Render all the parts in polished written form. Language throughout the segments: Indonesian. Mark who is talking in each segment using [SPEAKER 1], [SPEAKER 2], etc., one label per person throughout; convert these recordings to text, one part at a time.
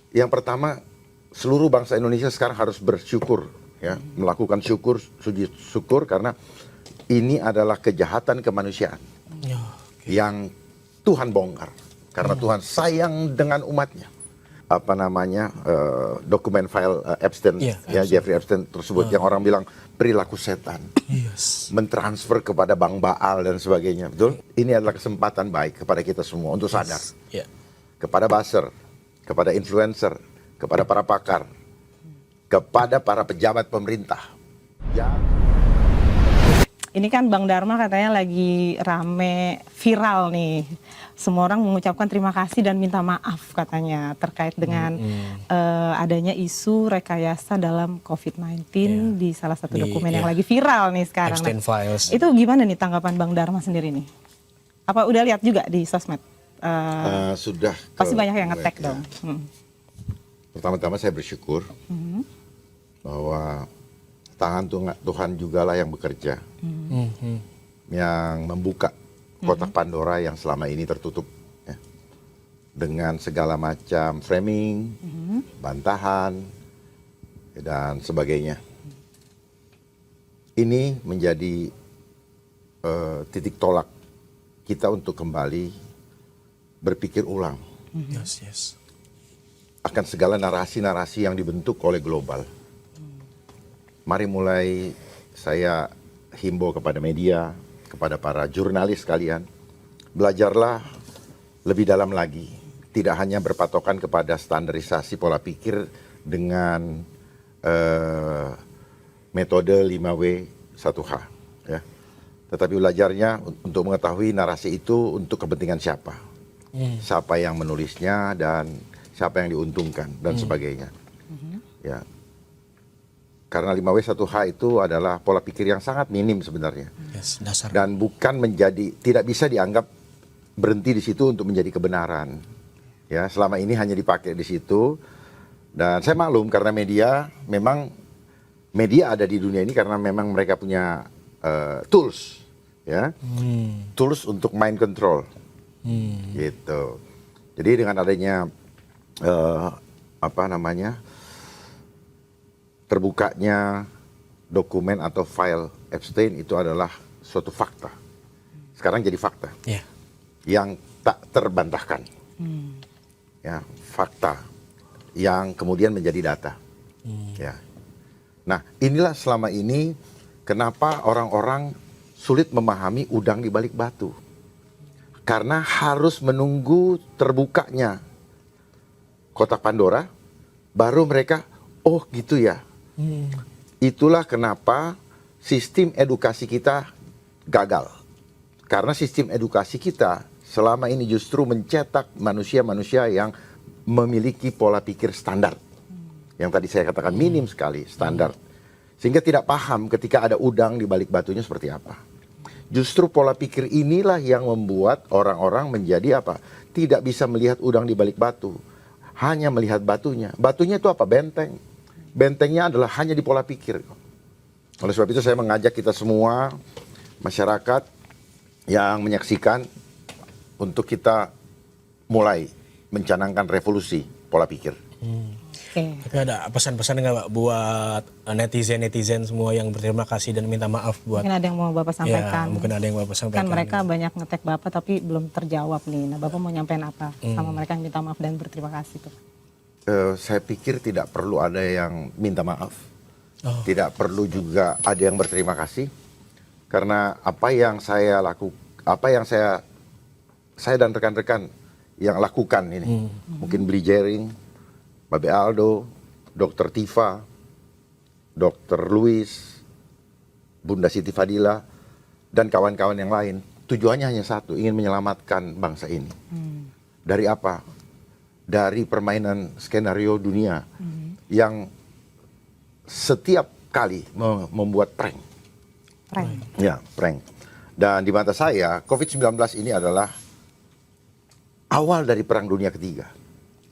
[SPEAKER 1] Yang pertama, seluruh bangsa Indonesia sekarang harus bersyukur, ya, melakukan sujud syukur karena ini adalah kejahatan kemanusiaan yang Tuhan bongkar karena Tuhan sayang dengan umatnya. Apa namanya, dokumen file Epstein, ya, Jeffrey Epstein tersebut yang orang bilang perilaku setan, mentransfer kepada Bang Baal dan sebagainya, betul? Ini adalah kesempatan baik kepada kita semua untuk sadar, kepada buzzer, kepada influencer, kepada para pakar, kepada para pejabat pemerintah.
[SPEAKER 2] Ini kan Bang Dharma katanya lagi rame viral nih. Semua orang mengucapkan terima kasih dan minta maaf katanya terkait dengan adanya isu rekayasa dalam COVID-19 di salah satu dokumen yang lagi viral nih sekarang.
[SPEAKER 3] Epstein Files.
[SPEAKER 2] Itu gimana nih tanggapan Bang Dharma sendiri nih? Apa udah lihat juga di sosmed?
[SPEAKER 1] Sudah.
[SPEAKER 2] Pasti banyak yang nge-tag dong.
[SPEAKER 1] Pertama-tama saya bersyukur bahwa tangan Tuhan jugalah yang bekerja, yang membuka kotak Pandora yang selama ini tertutup, ya, dengan segala macam framing, bantahan, dan sebagainya. Ini menjadi titik tolak kita untuk kembali berpikir ulang akan segala narasi-narasi yang dibentuk oleh global. Mari mulai saya himbau kepada media, kepada para jurnalis sekalian, belajarlah lebih dalam lagi. Tidak hanya berpatokan kepada standarisasi pola pikir dengan metode 5W 1H. Ya. Tetapi belajarnya untuk mengetahui narasi itu untuk kepentingan siapa. Siapa yang menulisnya dan siapa yang diuntungkan dan sebagainya. Ya. Karena 5W 1H itu adalah pola pikir yang sangat minim sebenarnya.
[SPEAKER 3] Dasar.
[SPEAKER 1] Dan bukan menjadi, tidak bisa dianggap berhenti di situ untuk menjadi kebenaran. Ya, selama ini hanya dipakai di situ. Dan saya maklum karena memang media ada di dunia ini karena memang mereka punya tools, ya, tools untuk mind control, gitu. Jadi dengan adanya terbukanya dokumen atau file Epstein itu adalah suatu fakta. Sekarang jadi fakta yang tak terbantahkan. Ya, fakta yang kemudian menjadi data. Ya. Nah, inilah selama ini kenapa orang-orang sulit memahami udang di balik batu. Karena harus menunggu terbukanya kotak Pandora, baru mereka, oh gitu ya. Itulah kenapa sistem edukasi kita gagal. Karena sistem edukasi kita selama ini justru mencetak manusia-manusia yang memiliki pola pikir standar. Yang tadi saya katakan minim sekali standar. Sehingga tidak paham ketika ada udang di balik batunya seperti apa. Justru pola pikir inilah yang membuat orang-orang menjadi apa? Tidak bisa melihat udang di balik batu. Hanya melihat batunya. Batunya itu apa? Benteng. Bentengnya adalah hanya di pola pikir. Oleh sebab itu saya mengajak kita semua, masyarakat yang menyaksikan, untuk kita mulai mencanangkan revolusi pola pikir.
[SPEAKER 3] Tapi ada pesan-pesan nggak Pak buat netizen-netizen semua yang berterima kasih dan minta maaf buat...
[SPEAKER 2] Mungkin ada yang mau Bapak sampaikan.
[SPEAKER 3] Ya, mungkin ada yang Bapak sampaikan.
[SPEAKER 2] Kan mereka banyak nge-tag Bapak tapi belum terjawab nih. Nah, Bapak mau nyampein apa sama mereka yang minta maaf dan berterima kasih tuh?
[SPEAKER 1] Saya pikir tidak perlu ada yang minta maaf. Tidak perlu juga ada yang berterima kasih. Karena apa yang saya dan rekan-rekan yang lakukan ini, mungkin Bli Jering, Babe Aldo, Dr. Tifa, Dr. Louis, Bunda Siti Fadila, dan kawan-kawan yang lain, tujuannya hanya satu, ingin menyelamatkan bangsa ini. Dari apa? Dari permainan skenario dunia yang setiap kali membuat prank. Ya, prank. Dan di mata saya, COVID-19 ini adalah awal dari Perang Dunia Ketiga.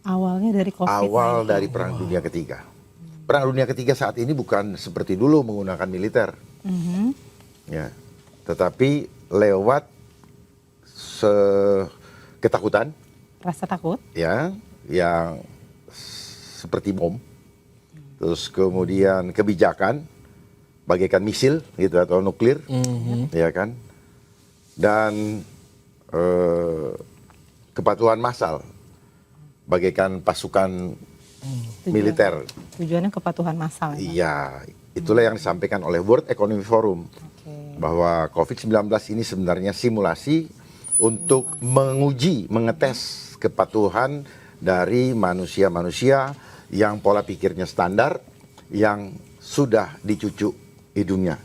[SPEAKER 2] Awalnya dari COVID.
[SPEAKER 1] Awal dari Perang Dunia Ketiga. Perang Dunia Ketiga saat ini bukan seperti dulu menggunakan militer. Ya, tetapi lewat ketakutan.
[SPEAKER 2] Rasa takut.
[SPEAKER 1] Ya, yang seperti bom, terus kemudian kebijakan bagaikan misil gitu atau nuklir, ya kan, dan kepatuhan massal bagaikan pasukan militer.
[SPEAKER 2] Tujuannya kepatuhan massal. Ya,
[SPEAKER 1] iya, itulah yang disampaikan oleh World Economic Forum, bahwa COVID-19 ini sebenarnya simulasi untuk menguji, mengetes kepatuhan dari manusia-manusia yang pola pikirnya standar, yang sudah dicucuk hidungnya.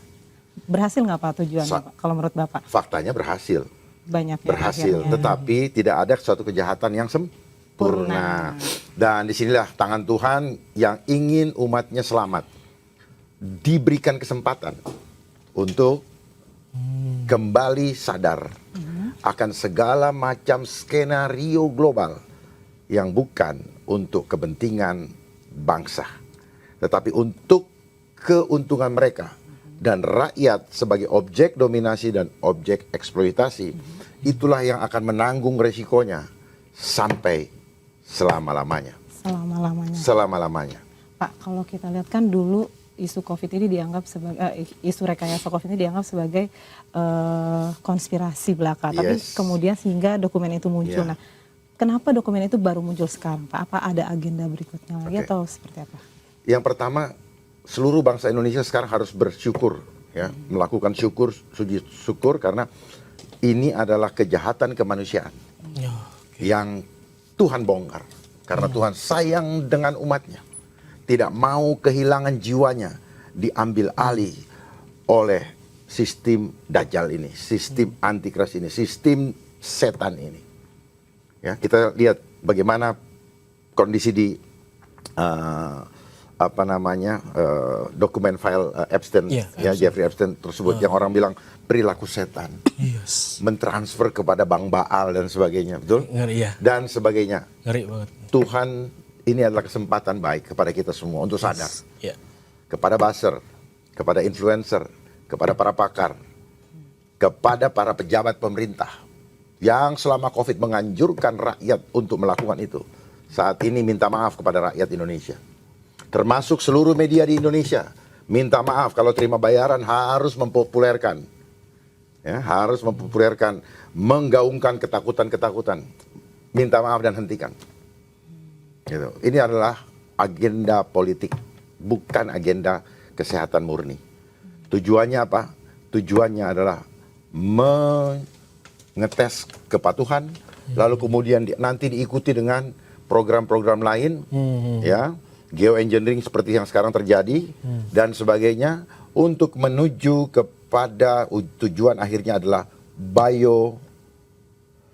[SPEAKER 2] Berhasil nggak Pak tujuannya, Pak, kalau menurut Bapak?
[SPEAKER 1] Faktanya berhasil.
[SPEAKER 2] Banyak ya,
[SPEAKER 1] Berhasil,
[SPEAKER 2] akhirnya.
[SPEAKER 1] tetapi tidak ada suatu kejahatan yang sempurna. Dan disinilah tangan Tuhan yang ingin umatnya selamat, diberikan kesempatan untuk kembali sadar akan segala macam skenario global yang bukan untuk kepentingan bangsa, tetapi untuk keuntungan mereka dan rakyat sebagai objek dominasi dan objek eksploitasi. Itulah yang akan menanggung resikonya sampai selama-lamanya.
[SPEAKER 2] Selama-lamanya.
[SPEAKER 1] Selama-lamanya.
[SPEAKER 2] Pak, kalau kita lihat kan dulu isu COVID ini dianggap sebagai isu rekayasa COVID ini dianggap sebagai konspirasi belaka. Tapi kemudian sehingga dokumen itu muncul. Nah, kenapa dokumen itu baru muncul sekarang, Pak? Apa ada agenda berikutnya lagi atau seperti apa?
[SPEAKER 1] Yang pertama, seluruh bangsa Indonesia sekarang harus bersyukur, ya, melakukan sujud syukur karena ini adalah kejahatan kemanusiaan yang Tuhan bongkar. Karena Tuhan sayang dengan umatnya, tidak mau kehilangan jiwanya diambil alih oleh sistem Dajjal ini, sistem antikris ini, sistem setan ini. Ya, kita lihat bagaimana kondisi di dokumen file Epstein, Jeffrey Epstein tersebut, yang orang bilang perilaku setan, mentransfer kepada Bang Baal dan sebagainya, betul?
[SPEAKER 3] Ngeri, ya.
[SPEAKER 1] Dan sebagainya.
[SPEAKER 3] Ngeri banget.
[SPEAKER 1] Tuhan, ini adalah kesempatan baik kepada kita semua untuk sadar. Kepada buzzer, kepada influencer, kepada para pakar, kepada para pejabat pemerintah yang selama COVID menganjurkan rakyat untuk melakukan itu. Saat ini minta maaf kepada rakyat Indonesia, termasuk seluruh media di Indonesia. Minta maaf kalau terima bayaran, harus mempopulerkan, ya, harus mempopulerkan, menggaungkan ketakutan-ketakutan. Minta maaf dan hentikan. Gitu. Ini adalah agenda politik, bukan agenda kesehatan murni. Tujuannya apa? Tujuannya adalah mengetes kepatuhan, lalu kemudian nanti diikuti dengan program-program lain, ya, geoengineering seperti yang sekarang terjadi dan sebagainya, untuk menuju kepada tujuan akhirnya adalah